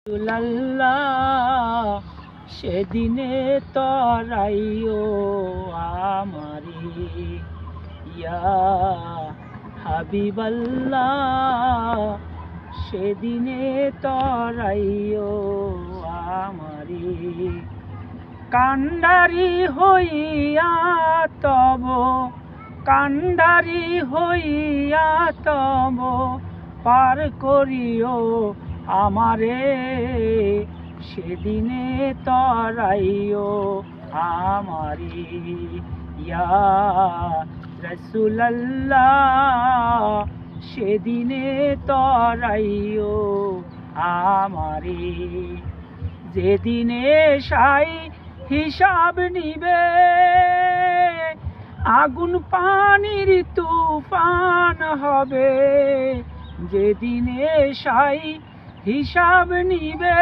রাসূলুল্লাহ সেদিনে তরাইও আমারি ইয়া হাবিবাল্লাহ সেদিনে তরাইও আমারি কান্ডারি হইয়া তব কান্ডারি হইয়া তব পার করিও আমারে সেদিনে তরাইও আমারি ইয়া রাসূলুল্লাহ সেদিনে তরাইও আমারি যেদিনে সাই হিসাব নিবে আগুন পানির তুফান হবে যেদিনে সাই হিসাব নিবে